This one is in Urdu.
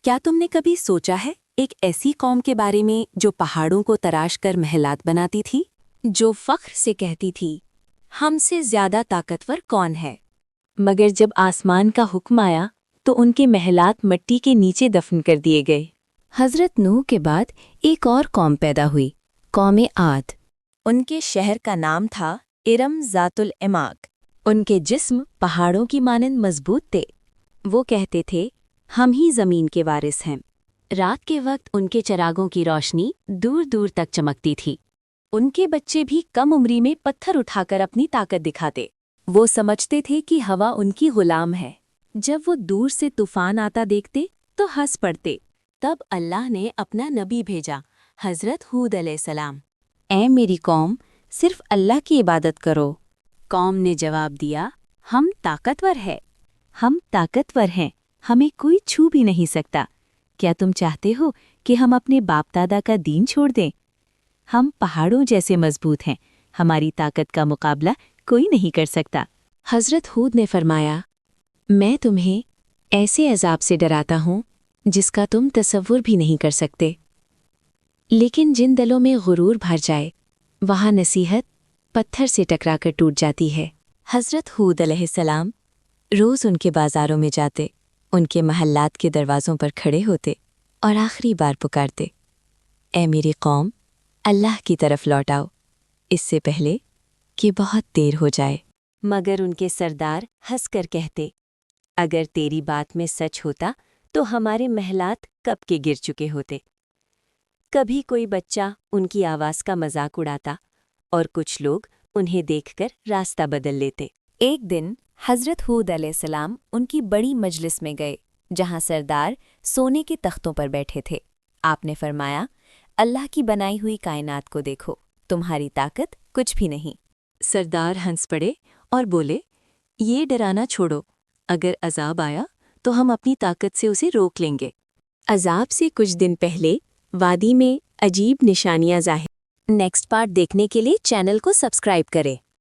کیا تم نے کبھی سوچا ہے ایک ایسی قوم کے بارے میں جو پہاڑوں کو تراش کر محلات بناتی تھی، جو فخر سے کہتی تھی ہم سے زیادہ طاقتور کون ہے؟ مگر جب آسمان کا حکم آیا تو ان کے محلات مٹی کے نیچے دفن کر دیے گئے۔ حضرت نوح کے بعد ایک اور قوم پیدا ہوئی، قوم عاد۔ ان کے شہر کا نام تھا ارم ذات العماق۔ ان کے جسم پہاڑوں کی مانند مضبوط تھے۔ وہ کہتے تھے ہم ہی زمین کے وارث ہیں۔ رات کے وقت ان کے چراغوں کی روشنی دور دور تک چمکتی تھی۔ ان کے بچے بھی کم عمری میں پتھر اٹھا کر اپنی طاقت دکھاتے۔ وہ سمجھتے تھے کہ ہوا ان کی غلام ہے۔ جب وہ دور سے طوفان آتا دیکھتے تو ہنس پڑتے۔ تب اللہ نے اپنا نبی بھیجا، حضرت ہود علیہ السلام۔ اے میری قوم، صرف اللہ کی عبادت کرو۔ قوم نے جواب دیا، ہم طاقتور ہیں، ہمیں کوئی چھو بھی نہیں سکتا۔ کیا تم چاہتے ہو کہ ہم اپنے باپ دادا کا دین چھوڑ دیں؟ ہم پہاڑوں جیسے مضبوط ہیں، ہماری طاقت کا مقابلہ کوئی نہیں کر سکتا۔ حضرت ہود نے فرمایا، میں تمہیں ایسے عذاب سے ڈراتا ہوں جس کا تم تصور بھی نہیں کر سکتے۔ لیکن جن دلوں میں غرور بھر جائے، وہاں نصیحت پتھر سے ٹکرا کر ٹوٹ جاتی ہے۔ حضرت ہود علیہ السلام روز ان کے بازاروں میں جاتے، ان کے محلات کے دروازوں پر کھڑے ہوتے اور آخری بار پکارتے، اے میری قوم، اللہ کی طرف لوٹ آؤ، اس سے پہلے کہ بہت دیر ہو جائے۔ مگر ان کے سردار ہنس کر کہتے، اگر تیری بات میں سچ ہوتا تو ہمارے محلات کب کے گر چکے ہوتے۔ کبھی کوئی بچہ ان کی آواز کا مذاق اڑاتا اور کچھ لوگ انہیں دیکھ کر راستہ بدل لیتے۔ ایک دن حضرت ہود علیہ السلام ان کی بڑی مجلس میں گئے، جہاں سردار سونے کے تختوں پر بیٹھے تھے۔ آپ نے فرمایا، اللہ کی بنائی ہوئی کائنات کو دیکھو، تمہاری طاقت کچھ بھی نہیں۔ سردار ہنس پڑے اور بولے، یہ ڈرانا چھوڑو، اگر عذاب آیا تو ہم اپنی طاقت سے اسے روک لیں گے۔ عذاب سے کچھ دن پہلے وادی میں عجیب نشانیاں ظاہر۔ نیکسٹ پارٹ دیکھنے کے لیے چینل کو سبسکرائب کریں۔